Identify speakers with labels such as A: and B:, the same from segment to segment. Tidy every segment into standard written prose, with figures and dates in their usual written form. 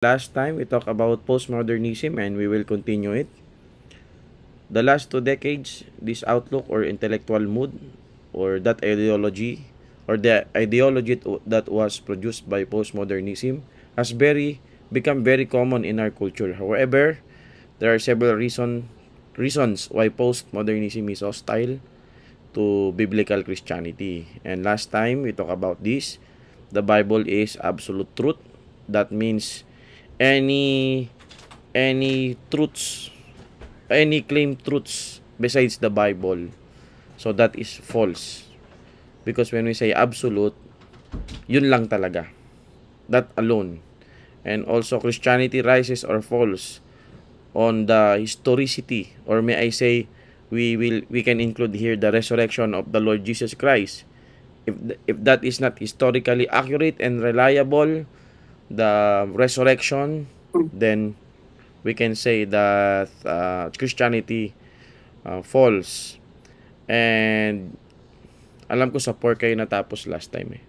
A: Last time we talked about postmodernism and we will continue it. The last 2 decades, this outlook or intellectual mood or that ideology or the ideology that was produced by postmodernism has become very common in our culture. However, there are several reasons why postmodernism is hostile to biblical Christianity. And last time we talked about this. The Bible is absolute truth. That means any truths, any claimed truths besides the Bible, so that is false. Because when we say absolute, yun lang talaga, that alone. And also Christianity rises or falls on the historicity, or may I say we can include here the resurrection of the Lord Jesus Christ. If that is not historically accurate and reliable, the resurrection, then we can say that Christianity falls. And alam ko sa 4 kayo natapos last time eh.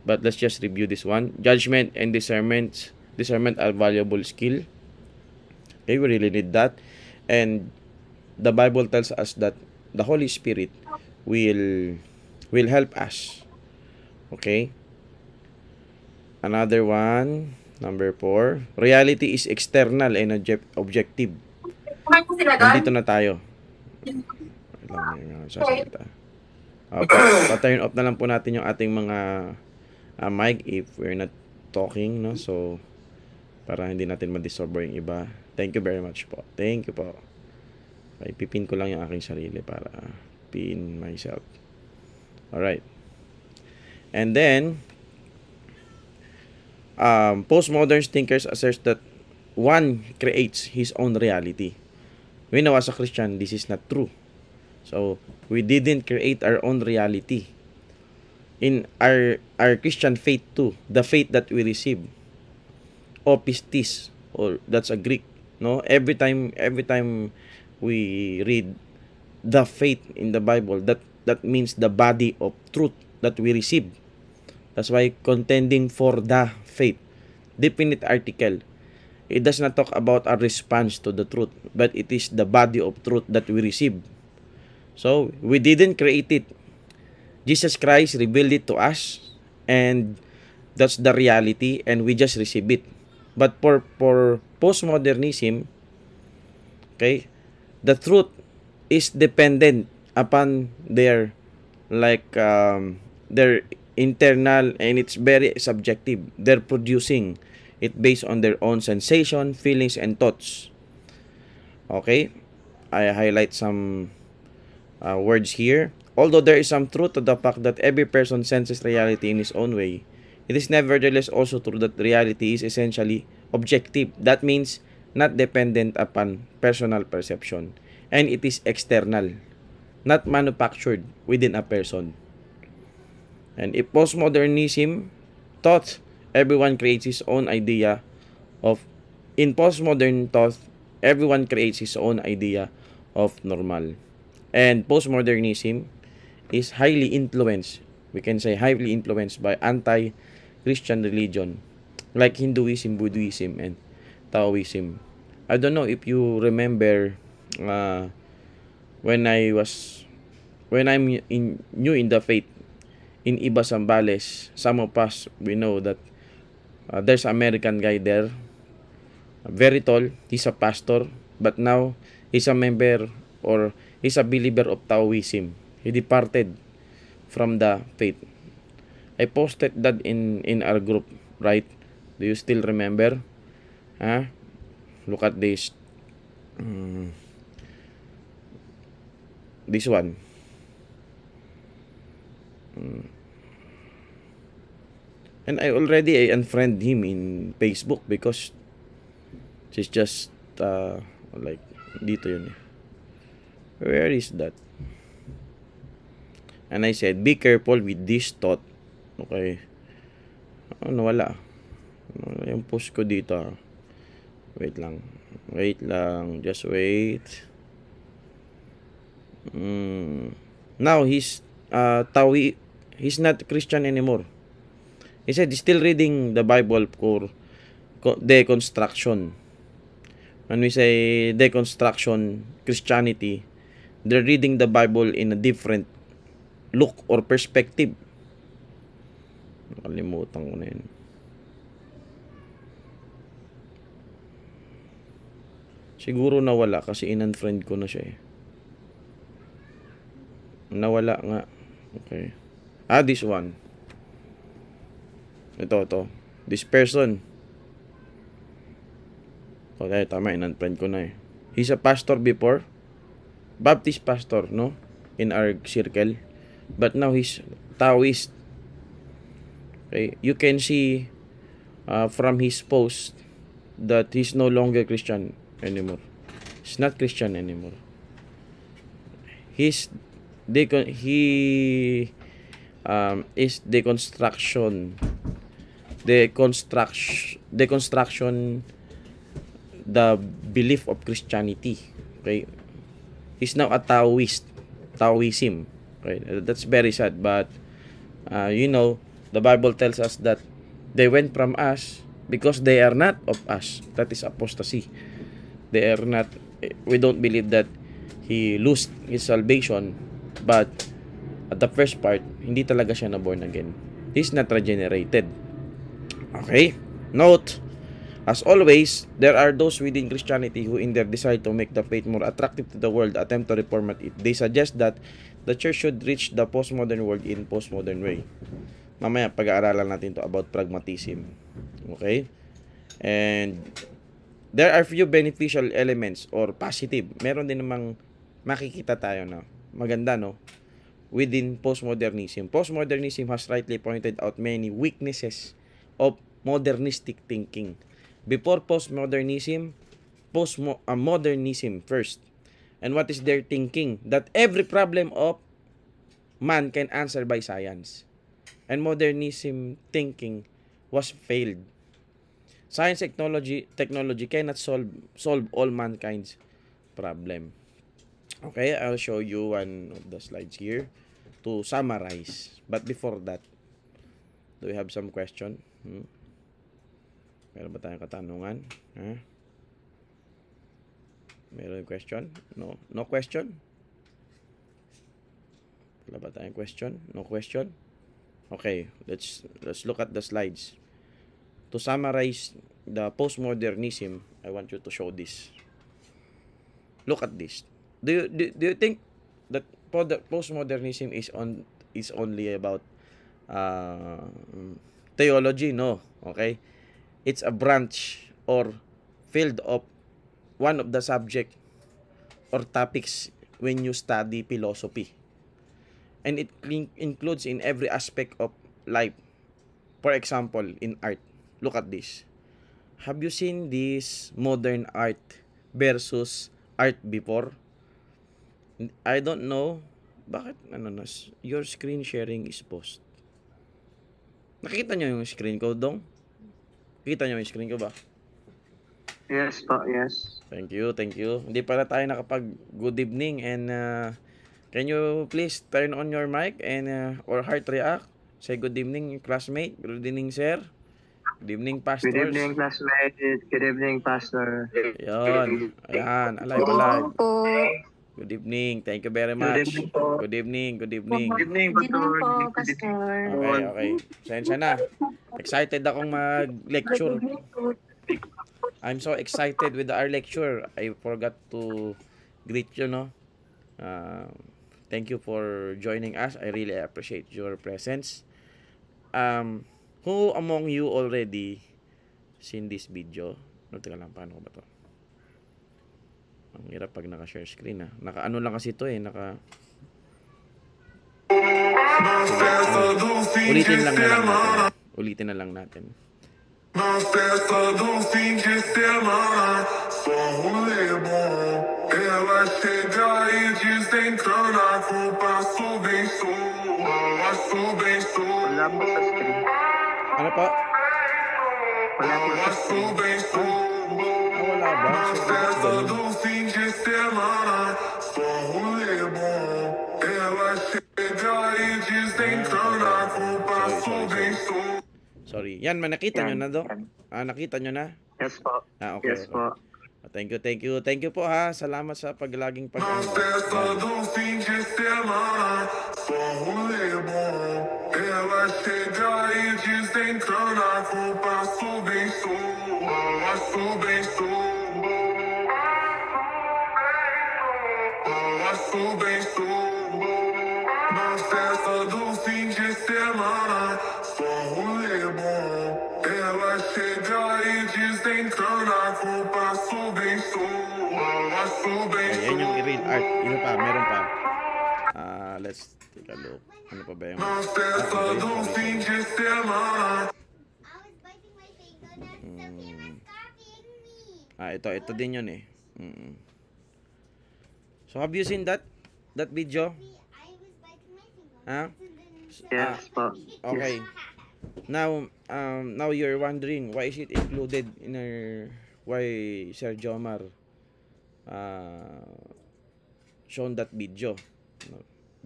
A: But let's just review this one. Judgment and discernment are valuable skill. Okay, we really need that. And the Bible tells us that the Holy Spirit will help us. Okay? Another one, number 4. Reality is external and objective. Nandito na tayo. Pa-turn off na lang po natin yung ating mga mic if we're not talking, no? So, para hindi natin ma-disturb yung iba. Thank you very much po. Thank you po. Okay, pipin ko lang yung aking sarili para pin myself. Alright. And then, postmodern thinkers assert that one creates his own reality. We know as a Christian, this is not true. So, we didn't create our own reality. In our Christian faith too, the faith that we receive, opistis, or that's a Greek, no? Every time we read the faith in the Bible, that means the body of truth that we receive. That's why contending for the faith, definite article. It does not talk about our response to the truth, but it is the body of truth that we receive. So, we didn't create it. Jesus Christ revealed it to us, and that's the reality, and we just receive it. But for postmodernism, okay, the truth is dependent upon their their internal, and it's very subjective. They're producing it based on their own sensation, feelings, and thoughts. Okay, I highlight some words here. Although there is some truth to the fact that every person senses reality in his own way, it is nevertheless also true that reality is essentially objective. That means not dependent upon personal perception. And it is external, not manufactured within a person. And if postmodernism thought everyone creates his own idea of, in postmodern thought, everyone creates his own idea of normal. And postmodernism is highly influenced, we can say highly influenced by anti-Christian religion like Hinduism, Buddhism, and Taoism. I don't know if you remember when I'm new in the faith in Iba Zambales. Some of us, we know that there's an American guy there, very tall. He's a pastor, but now he's a member, or he's a believer of Taoism. He departed from the faith. I posted that in our group, right? Do you still remember? Huh? Look at this. This one. And I already unfriend him in Facebook because she's just like dito yun. Where is that? And I said, be careful with this thought. Okay. Nawala. Yung post ko dito. Wait lang. Just wait. Now he's he's not Christian anymore. He said he's still reading the Bible deconstruction. When we say deconstruction Christianity, they're reading the Bible in a different look or perspective. Nakalimutan ko na yun. Siguro nawala kasi in-unfriend ko na siya eh. Nawala nga. Okay. This one. Ito. This person. Okay, tama. In-unfriend ko na eh. He's a pastor before. Baptist pastor, no? In our circle. But now he's Taoist. Okay. You can see from his post that he's no longer Christian anymore. He's not Christian anymore. He is deconstruction the belief of Christianity. Okay, he's now a Taoism. Okay, that's very sad, but the Bible tells us that they went from us because they are not of us. That is apostasy. They are not. We don't believe that he lost his salvation, but at the first part, hindi talaga siya na born again. He's not regenerated. Okay? Note, as always, there are those within Christianity who in their desire to make the faith more attractive to the world attempt to reformat it. They suggest that the church should reach the postmodern world in postmodern way. Mamaya, pag-aaralan natin to about pragmatism. Okay? And there are few beneficial elements or positive. Meron din namang makikita tayo na maganda, no? Within postmodernism. Postmodernism has rightly pointed out many weaknesses of modernistic thinking. Before postmodernism, modernism first. And what is their thinking? That every problem of man can answer by science. And modernism thinking was failed. Science technology cannot solve all mankind's problem. Okay, I'll show you one of the slides here to summarize. But before that, do we have some question? Meron ba tayong katanungan? Meron question? No question? Wala ba tayong question? No question? Okay, let's look at the slides. To summarize the postmodernism, I want you to show this. Look at this. Do you think that postmodernism is only about theology? No. Okay, it's a branch or field of one of the subject or topics when you study philosophy, and it includes in every aspect of life. For example, in art. Look at this. Have you seen this modern art versus art before? I don't know. Bakit your screen sharing is paused? Nakita nyo yung screen ko, Dong? Kita nyo yung screen ko ba?
B: Yes po, yes.
A: Thank you. Hindi pala tayo nakapag good evening and can you please turn on your mic and or heart react? Say good evening, classmate. Good evening, sir. Good evening, pastors.
B: Good evening, classmate. Good evening, pastor.
A: Ayan. Alive. Good evening. Thank you very much. Good evening.
B: Good evening, pastor.
A: Okay. Sensya na. Excited akong mag-lecture. I'm so excited with our lecture. I forgot to greet you, no? Thank you for joining us. I really appreciate your presence. Who among you already seen this video? Teka lang, paano ko ba to? Ang hirap pag naka-share screen, ha? Naka-ano lang kasi ito, eh. Ulitin na lang natin. Na festa do fim de semana, só rolê bom. Ela chega e desentana, passo bem sou.
B: Wala po sa screen.
A: Ano pa?
B: Wala po sa screen.
A: Wala ba?
B: Na festa do fim de semana, só rolê bom. Ela chega e desentana, passo bem sou.
A: Sorry. Yan, nakita nyo
C: Yan,
A: na, Dok?
C: yan.
A: Nakita nyo na?
C: Yes po.
A: Okay,
C: Yes
A: okay.
C: po.
A: Thank you, thank you. Thank you po, ha. Salamat sa paglaging
B: Não
A: pag-ano.
B: cessa
A: Yan.
B: do fim de semana, só rolê bom. Ela chega e desencana, a culpa subençoa, subençoa. Subençoa. Não cessa do fim de semana, só rolê bom. Ela chega e desencana, a culpa subençoa,
A: Ayan yung real art. Ino pa, meron pa. Let's take a look. Ano pa ba yung...
B: Não cessa do fim de semana.
D: I was biting my finger. That's Sophia was copying me.
A: Ito din yun eh. So, have you seen that video?
D: I was biting my finger.
A: Huh?
C: Yes po.
A: Okay. Now you're wondering why is it included in our... Why Sir Jomar shown that video?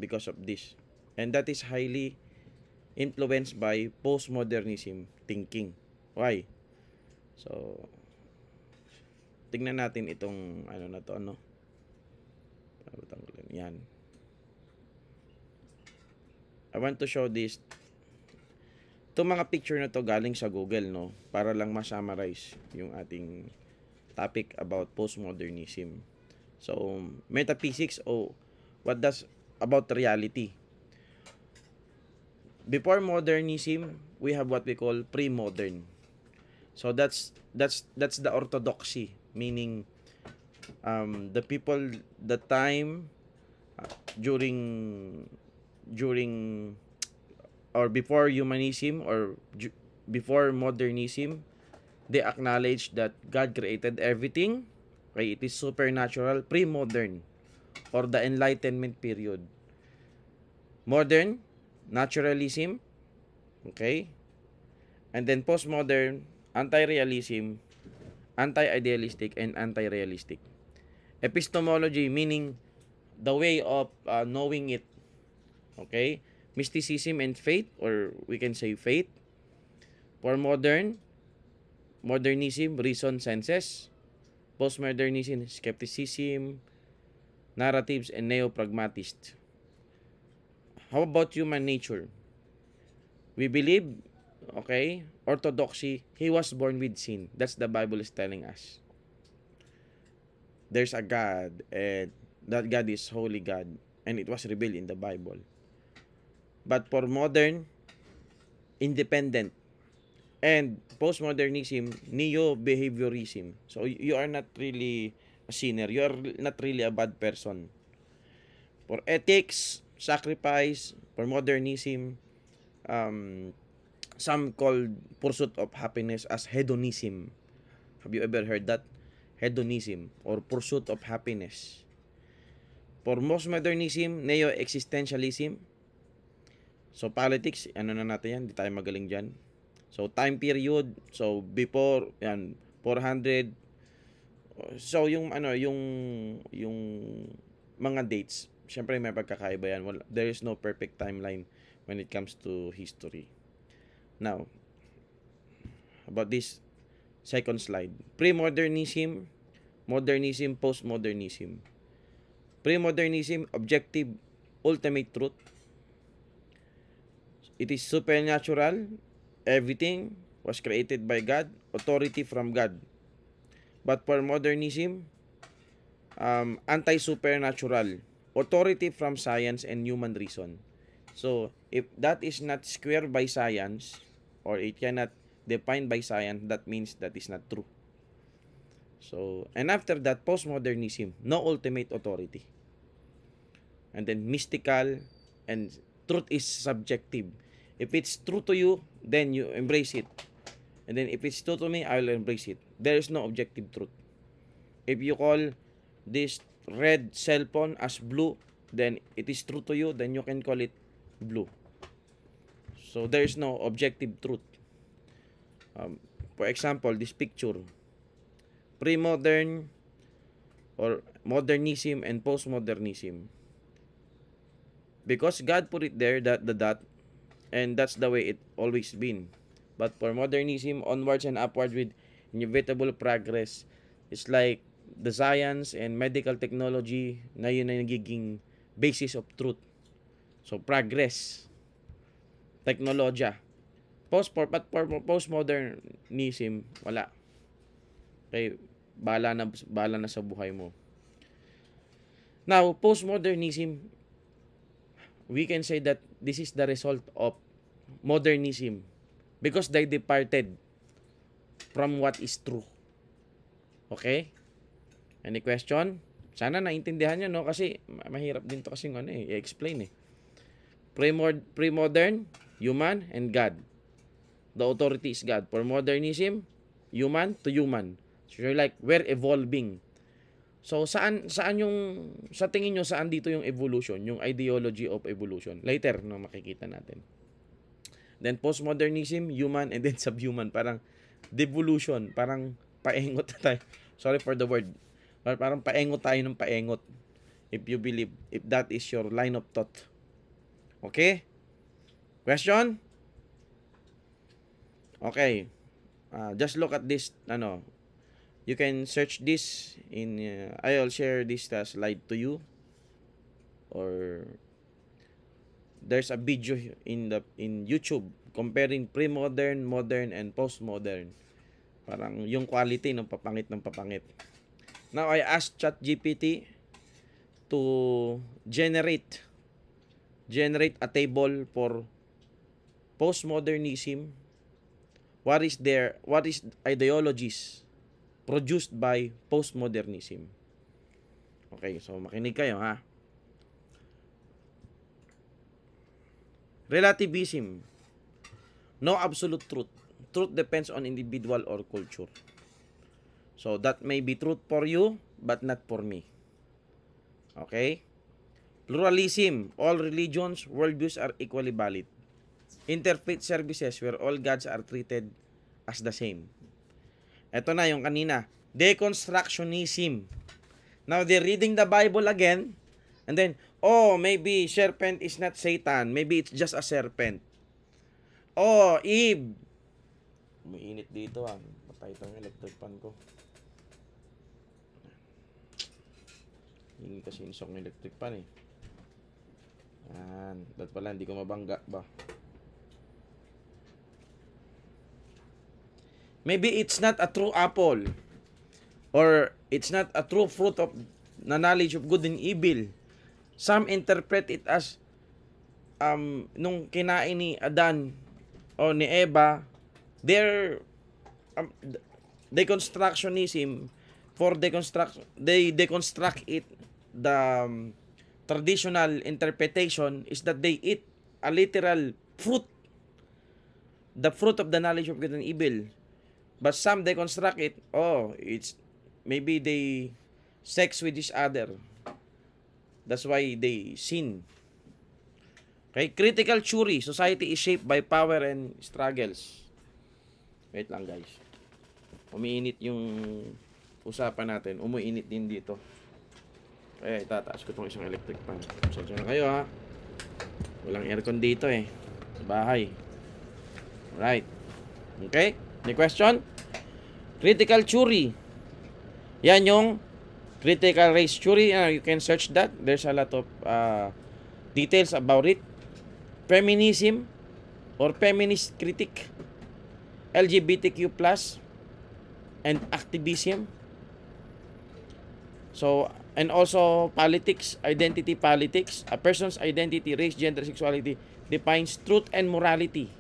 A: Because of this. And that is highly influenced by postmodernism thinking. Why? So, tingnan natin itong ano na to, ano? Yan. I want to show this. Itong mga picture na to galing sa Google, no? Para lang ma-summarize yung ating topic about postmodernism. So, metaphysics o what does about reality. Before modernism, we have what we call pre-modern. So that's the orthodoxy, meaning the people, the time during or before humanism or before modernism, they acknowledge that God created everything. Okay, it is supernatural, pre-modern or the Enlightenment period. Modern, naturalism, okay? And then postmodern, anti-realism, anti-idealistic, and anti-realistic. Epistemology, meaning the way of knowing it, okay? Mysticism and faith, or we can say faith. For modernism, reason, senses. Postmodernism, skepticism, narratives, and neo-pragmatist. How about human nature? We believe, okay, orthodoxy, he was born with sin. That's the Bible is telling us. There's a God, and that God is holy God, and it was revealed in the Bible. But for modern, independent, and postmodernism, neo-behaviorism. So you are not really a sinner. You are not really a bad person. For ethics, sacrifice, for modernism, some called pursuit of happiness as hedonism. Have you ever heard that? Hedonism or pursuit of happiness. For postmodernism, neo-existentialism. So politics, ano na natin yan, di tayo magaling dyan. So time period, so before yan 400. So yung yung mga dates, syempre may pagkakaiba yan. There is no perfect timeline when it comes to history. Now, about this second slide. Pre-modernism, modernism, postmodernism. Pre-modernism, objective, ultimate truth. It is supernatural. Everything was created by God, authority from God. But for modernism, anti-supernatural, authority from science and human reason. So, if that is not squared by science, or it cannot defined by science, that means that is not true. So, and after that, postmodernism, no ultimate authority. And then mystical, and truth is subjective. If it's true to you, then you embrace it. And then if it's true to me, I will embrace it. There is no objective truth. If you call this red cell phone as blue, then it is true to you, then you can call it blue. So there is no objective truth. For example, this picture. Pre-modern or modernism and postmodernism. Because God put it there, that the dot, and that's the way it always been. But for modernism, onwards and upward with inevitable progress. It's like the science and medical technology na yun ay nagiging basis of truth. So, progress. Teknologya. But for postmodernism, wala. Okay, bala na sa buhay mo. Now, postmodernism, we can say that this is the result of modernism because they departed from what is true. Okay? Any question? Sana naintindihan nyo, no? Kasi mahirap din to kasi i-explain eh. Pre-modern, human, and God. The authority is God. For modernism, human to human. So you're like, we're evolving. So saan yung, sa tingin nyo, saan dito yung evolution, yung ideology of evolution? Later, no, makikita natin. Then postmodernism, human, and then subhuman. Parang devolution, parang paengot tayo. Sorry for the word. Parang paengot tayo ng paengot. If you believe, if that is your line of thought. Okay? Question? Okay. Just look at this, you can search this in, I'll share this slide to you. Or there's a video in YouTube comparing pre-modern, modern, and postmodern. Parang yung quality ng papangit. Now, I asked ChatGPT to generate a table for postmodernism. What is ideologies produced by postmodernism? Okay, so makinig kayo, ha. Relativism. No absolute truth. Truth depends on individual or culture. So that may be truth for you, but not for me. Okay? Pluralism. All religions, worldviews are equally valid. Interfaith services where all gods are treated as the same. Ito na yung kanina. Deconstructionism. Now, they're reading the Bible again. And then, maybe serpent is not Satan. Maybe it's just a serpent. Eve. Umiinit dito, Patay itong electric fan ko. Hindi kasi insok ng electric fan eh. Yan. Dahil pala, hindi ko mabangga ba. Maybe it's not a true apple. Or it's not a true fruit of the knowledge of good and evil. Some interpret it as nung kinain ni Adan o ni Eva, their deconstructionism they deconstruct it. The traditional interpretation is that they eat a literal fruit, the fruit of the knowledge of good and evil. But some deconstruct it. It's maybe they sex with each other. That's why they sin. Okay, critical theory. Society is shaped by power and struggles. Wait lang, guys. Umiinit yung usapan natin. Umuinit din dito. Kaya itataas ko itong isang electric fan. So, na kayo, ha. Walang aircon dito eh. Sa bahay. Right. Okay? Any question? Critical theory. Yan yung critical race theory. You can search that. There's a lot of details about it. Feminism or feminist critique. LGBTQ+, and activism. So, and also politics, identity politics. A person's identity, race, gender, sexuality defines truth and morality.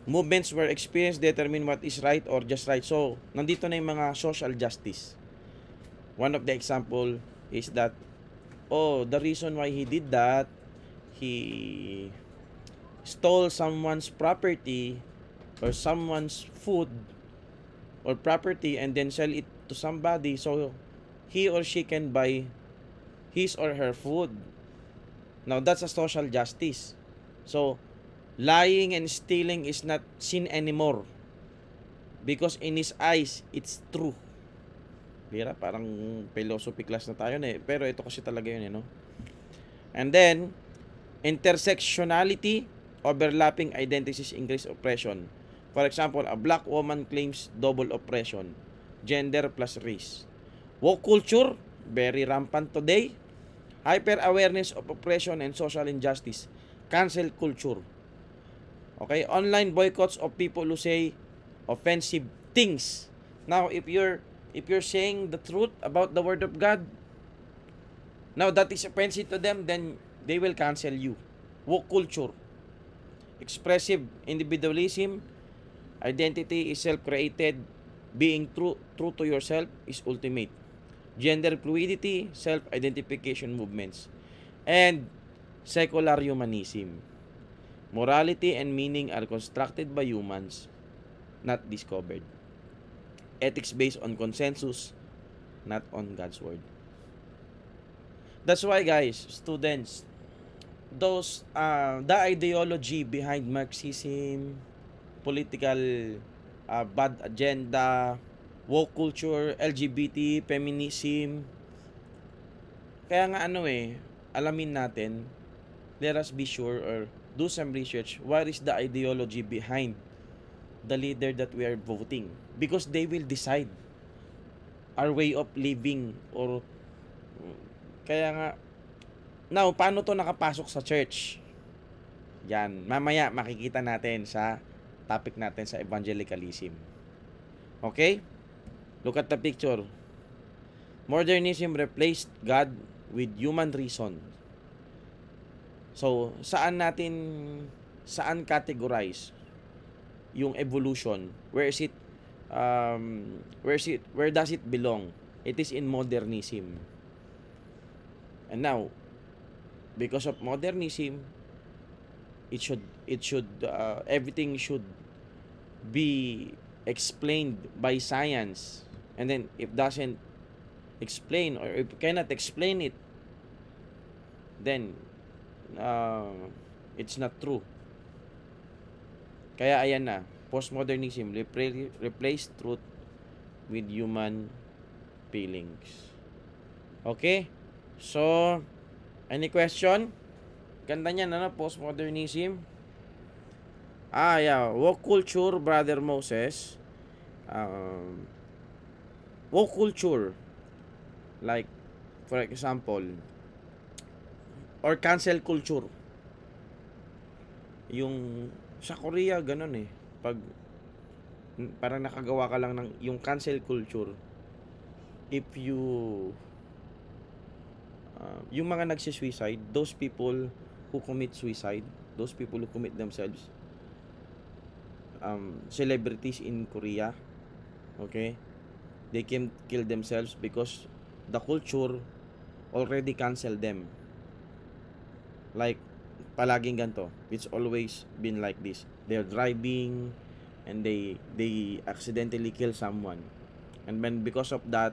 A: Movements where experience determine what is right or just right. So, nandito na yung mga social justice. One of the example is that, the reason why he did that, he stole someone's property or someone's food or property and then sell it to somebody so he or she can buy his or her food. Now, that's a social justice. So, lying and stealing is not sin anymore because in his eyes, it's true. Bira, parang philosophy class na tayo na eh. Pero ito kasi talaga yun, no? And then, intersectionality overlapping identities increase oppression. For example, a black woman claims double oppression, gender plus race. Woke culture, very rampant today. Hyper-awareness of oppression and social injustice. Cancel culture. Okay, online boycotts of people who say offensive things. Now, if you're saying the truth about the word of God, now that is offensive to them, then they will cancel you. Woke culture. Expressive individualism. Identity is self-created. Being true to yourself is ultimate. Gender fluidity, self-identification movements. And secular humanism. Morality and meaning are constructed by humans, not discovered. Ethics based on consensus, not on God's word. That's why, guys, students, the ideology behind Marxism, political bad agenda, woke culture, LGBT, feminism, kaya nga alamin natin, let us be sure or do some research, what is the ideology behind the leader that we are voting, because they will decide our way of living. Or kaya nga, now, paano to nakapasok sa church? Yan, mamaya makikita natin sa topic natin sa evangelicalism. Okay? Look at the picture. Modernism replaced God with human reason. So, saan categorize yung evolution? Where does it belong? It is in modernism. And now, because of modernism, everything should be explained by science. And then if doesn't explain, or if cannot explain it, then it's not true. Kaya ayan na, postmodernism replace truth with human feelings. Okay? So, any question? Ganda niyan, postmodernism. Yeah, woke culture, Brother Moses. Woke culture, like, for example, or cancel culture. Yung sa Korea, ganun pag parang nakagawa ka lang ng yung cancel culture, if yung mga nagsi-suicide, those people who commit suicide, those people who commit themselves, celebrities in Korea, okay, they can kill themselves because the culture already canceled them. Like, palaging ganito, it's always been like this. They're driving and they accidentally kill someone, and then because of that,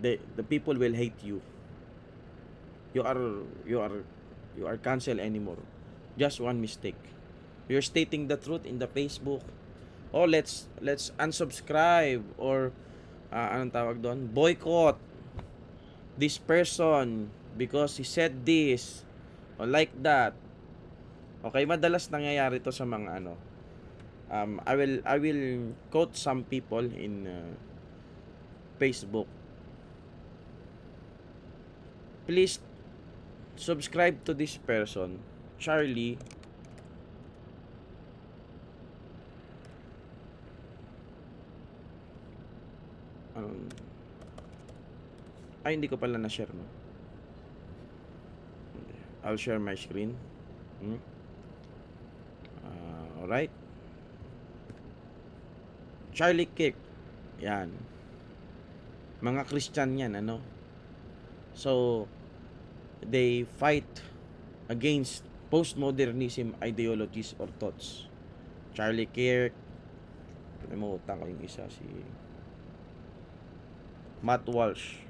A: the people will hate you. You are cancelled anymore. Just one mistake. You're stating the truth in the Facebook. Let's unsubscribe, or anong tawag doon? Boycott this person because he said this or like that. Okay, madalas nangyayari to sa mga I will quote some people in Facebook. Please subscribe to this person, Charlie. Hindi ko pala na-share, no? I'll share my screen. Alright. Charlie Kirk. Yan. Mga Christian yan, So, they fight against postmodernism ideologies or thoughts. Charlie Kirk. Limutan ko yung isa, si Matt Walsh.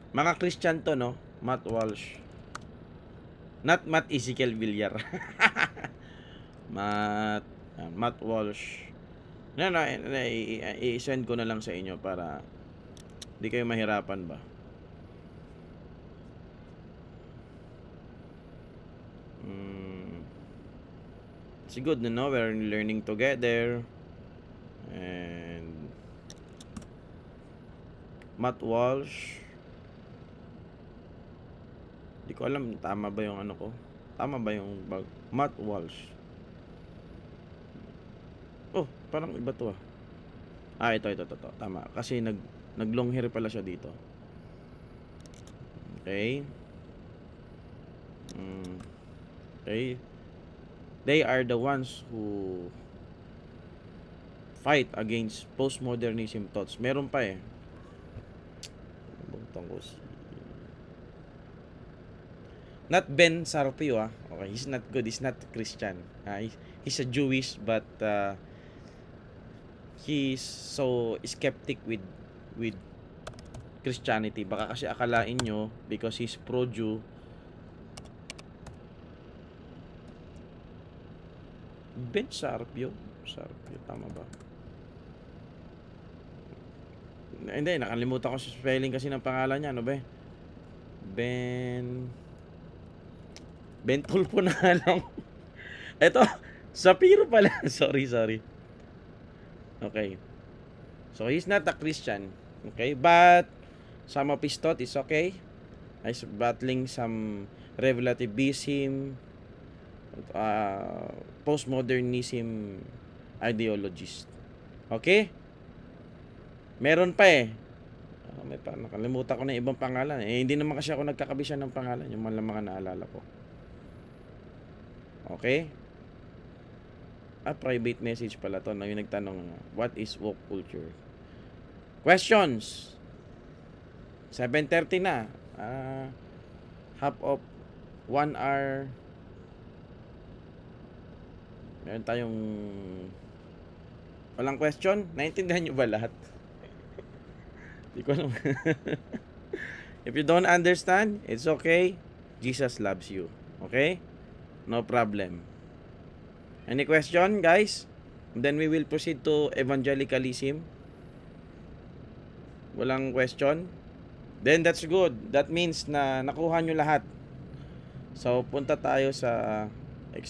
A: Mga Christian to, no? Matt Walsh. Not Matt Ezekiel Villar. Matt Walsh. I-send ko na lang sa inyo para di kayo mahirapan ba. It's good, no? We're learning together. And Matt Walsh. Di ko alam, tama ba yung ano ko? Tama ba yung Matt Walsh? Oh, parang iba to ah. Ah, ito. Tama. Kasi nag long hair pala siya dito. Okay. Okay. They are the ones who fight against postmodernism thoughts. Meron pa eh. Butang ko si... Not Ben Sarpio ah. Okay, he's not good. He's not Christian. He's a Jewish but he's so skeptic with Christianity. Baka kasi akalain nyo because he's pro-Jew. Ben Sarpio. Tama ba? Hindi, nakalimutan ko sa spelling kasi ng pangalan niya. Ano ba eh? Ben Tulfo na lang. Ito, Sapiro pala. sorry. Okay. So, he's not a Christian. Okay? But, some of his thought is okay. He's battling some relativism, postmodernism ideologies. Okay? Meron pa eh. May pa, nakalimutan ko na ibang pangalan. Eh, hindi naman kasi ako nagkakabisa ng pangalan. Yung mga naalala ko. Okay? Private message pala to na yung nagtanong, what is woke culture? Questions. 7:30 na. Half of 1 hour. Meron tayong walang question. Naintindihan nyo ba lahat? Di ko alam. If you don't understand, it's okay. Jesus loves you. Okay? No problem. Any question, guys? Then we will proceed to evangelicalism. Walang question? Then that's good. That means na nakuha nyo lahat. So, punta tayo sa